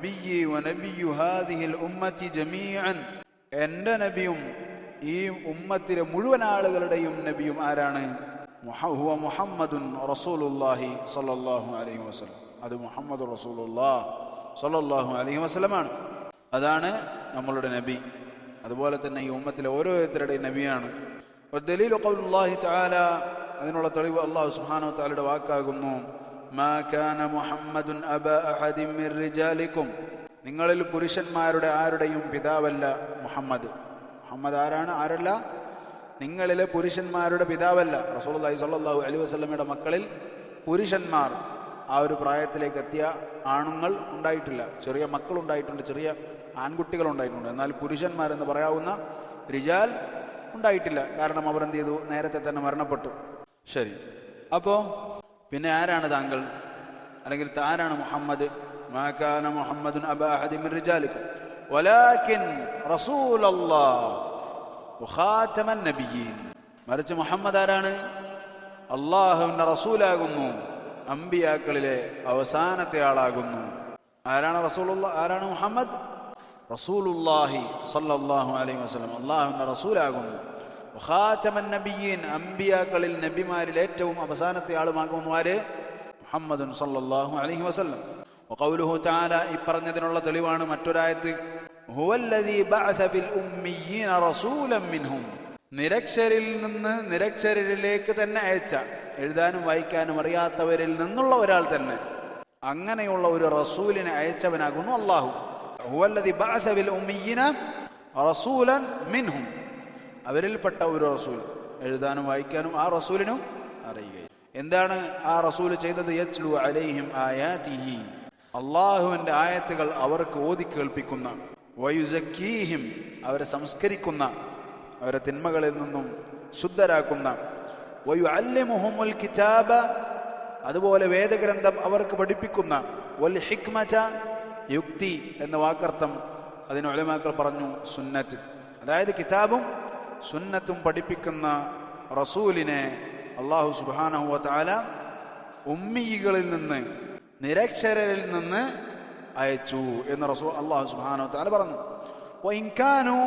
നബിയ്യി വനബിയ്യു ഹാദിഹിൽ ഉമ്മത്തി ജമീഅൻ, എൻ്റെ നബിയും ഈ ഉമ്മത്തിലെ മുഴുവൻ ആളുകളുടെയും നബിയും ആരാണ്? ഹുവ മുഹമ്മദുൻ റസൂലുള്ളാഹി സ്വല്ലല്ലാഹു അലൈഹി വസല്ലം. അത് മുഹമ്മദ് റസൂലുള്ളാഹ് സ്വല്ലല്ലാഹു അലൈഹി വസല്ലമാണ്. അതാണ് നമ്മളുടെ നബി. അതുപോലെ തന്നെ ഈ ഉമ്മത്തിലെ ഓരോരുത്തരുടെയും നബിയാണ്. വദ്ദലീലു ഖൗലുല്ലാഹി തആല, അതിനുള്ള തെളിവ് അല്ലാഹു സുബ്ഹാനഹു വ തആലയുടെ വാക്കാകുന്നു. മാ കാന മുഹമ്മദുൻ അബാ അഹദിൻ മിർ റിജാലിക്കും, നിങ്ങളിൽ പുരുഷന്മാരുടെ ആരുടെയും പിതാവല്ല മുഹമ്മദ്. മുഹമ്മദ് ആരല്ല? നിങ്ങളിലെ പുരുഷന്മാരുടെ പിതാവല്ല. റസൂലുള്ളാഹി സ്വല്ലല്ലാഹു അലൈഹി വസല്ലമയുടെ മക്കളിൽ പുരുഷന്മാർ ആ ഒരു പ്രായത്തിലേക്ക് എത്തിയ ആണുങ്ങൾ ഉണ്ടായിട്ടില്ല. ചെറിയ മക്കളുണ്ടായിട്ടുണ്ട്, ചെറിയ ആൺകുട്ടികൾ ഉണ്ടായിട്ടുണ്ട്. എന്നാൽ പുരുഷന്മാരെന്ന് പറയാവുന്ന റിജാൽ ഉണ്ടായിട്ടില്ല. കാരണം അവർ എന്ത് ചെയ്തു? നേരത്തെ തന്നെ മരണപ്പെട്ടു. ശരി, അപ്പോൾ പിന്നെ ആരാണ് താങ്കൾ? അല്ലെങ്കിൽ ആരാണ് മുഹമ്മദ്? മാ കാന മുഹമ്മദുൻ അബാ അഹദിൻ മിർ റിജാലിക്കും വലാകിൻ റസൂലല്ലാഹ് വഖാതമൻ നബിയ്യീൻ. മറിച്ച് മുഹമ്മദ് ആരാണ്? അല്ലാഹുവിന്റെ റസൂലാകുന്നു, അമ്പിയാക്കളിലെ അവസാനത്തെ ആളാകുന്നു. ആരാണ് റസൂലുള്ളാഹ്? ആരാണ് മുഹമ്മദ്? റസൂലുള്ളാഹി സ്വല്ലല്ലാഹു അലൈഹി വസല്ലം, അല്ലാഹുവിന്റെ റസൂലാകുന്നു. വഖാതമൻ നബിയ്യീൻ, അമ്പിയാക്കളിൽ നബിമാരിൽ ഏറ്റവും അവസാനത്തെ ആളുമാകുന്നു ആര്? മുഹമ്മദുൻ സ്വല്ലല്ലാഹു അലൈഹി വസല്ലം. വഖൗലുഹു തആല, ഈ പറഞ്ഞതിനുള്ള തെളിവാണ് മറ്റൊരായത്ത്. ഹുവല്ലദീ ബഅസ ഫിൽ ഉമ്മിയ്യീന റസൂലൻ മിൻഹും, നിരക്ഷരിൽ നിന്ന് നിരക്ഷരിലേക്ക് തന്നെ അയച്ച, എഴുതാനും വായിക്കാനും അറിയാത്തവരിൽ നിന്നുള്ള ഒരാൾ തന്നെ, അങ്ങനെയുള്ള ഒരു റസൂലിനെ അയച്ചവനാകുന്നു അല്ലാഹു. ഹുവല്ലദീ ബഅസ ഫിൽ ഉമ്മിയ്യീന റസൂലൻ മിൻഹും, അവരിൽപ്പെട്ട ഒരു റസൂൽ, എഴുതാനും വായിക്കാനും ആ റസൂലിനും അറിയുക. എന്താണ് ആ റസൂൽ ചെയ്തത്? യത്ലു അലൈഹിം ആയാതിഹി, അള്ളാഹുവിൻ്റെ ആയത്തുകൾ അവർക്ക് ഓതി കേൾപ്പിക്കുന്ന, വയുസക്കീഹിം, അവരെ സംസ്കരിക്കുന്ന, അവരെ തിന്മകളിൽ നിന്നും ശുദ്ധരാക്കുന്ന, വയുഅല്ലിമുഹുമുൽ കിതാബ, അതുപോലെ വേദഗ്രന്ഥം അവർക്ക് പഠിപ്പിക്കുന്ന, വൽ ഹിക്മത, യുക്തി എന്ന വാക്കർത്ഥം അതിന് ഉലമാക്കൾ പറഞ്ഞു സുന്നത്ത്. അതായത് കിതാബും സുന്നത്തും പഠിപ്പിക്കുന്ന റസൂലിനെ അല്ലാഹു സുബ്ഹാനഹു വ തആല ഉമ്മികളിൽ നിന്ന്, നിരക്ഷരരിൽ നിന്ന് അയച്ചു എന്ന് റസൂൽ അല്ലാഹു സുബ്ഹാനഹു വ തആല പറഞ്ഞു. വഇൻകാനു,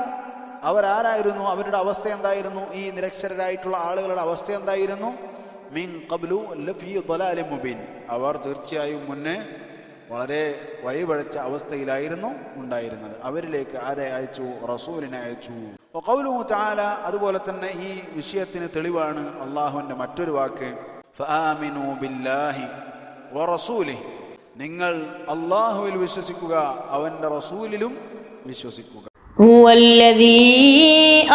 അവരാരായിരുന്നു? അവരുടെ അവസ്ഥ എന്തായിരുന്നു? ഈ നിരക്ഷരരായിട്ടുള്ള ആളുകളുടെ അവസ്ഥ എന്തായിരുന്നു? മിൻ ഖബ്ലു ലഫീ ളലാലിൻ മുബീൻ, അവർ തീർച്ചയായും മുന്നേ വളരെ വഴിപഴച്ച അവസ്ഥയിലായിരുന്നു ഉണ്ടായിരുന്നത്. അവരിലേക്ക് ആരെ അയച്ചു? റസൂലിനെ അയച്ചു. വഖൗലുഹു തആല, അതുപോലെ തന്നെ ഈ വിഷയത്തിന് തെളിവാണ് അള്ളാഹുവിൻ്റെ മറ്റൊരു വാക്ക്. ഫആമിനൂ ബില്ലാഹി വറസൂലിഹി, നിങ്ങൾ അള്ളാഹുവിൽ വിശ്വസിക്കുക, അവൻ്റെ റസൂലിലും വിശ്വസിക്കുക. هو الذي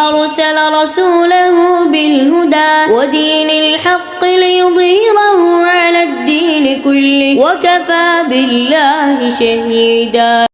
أرسل رسوله بالهدى ودين الحق ليظهره على الدين كله وكفى بالله شهيدا.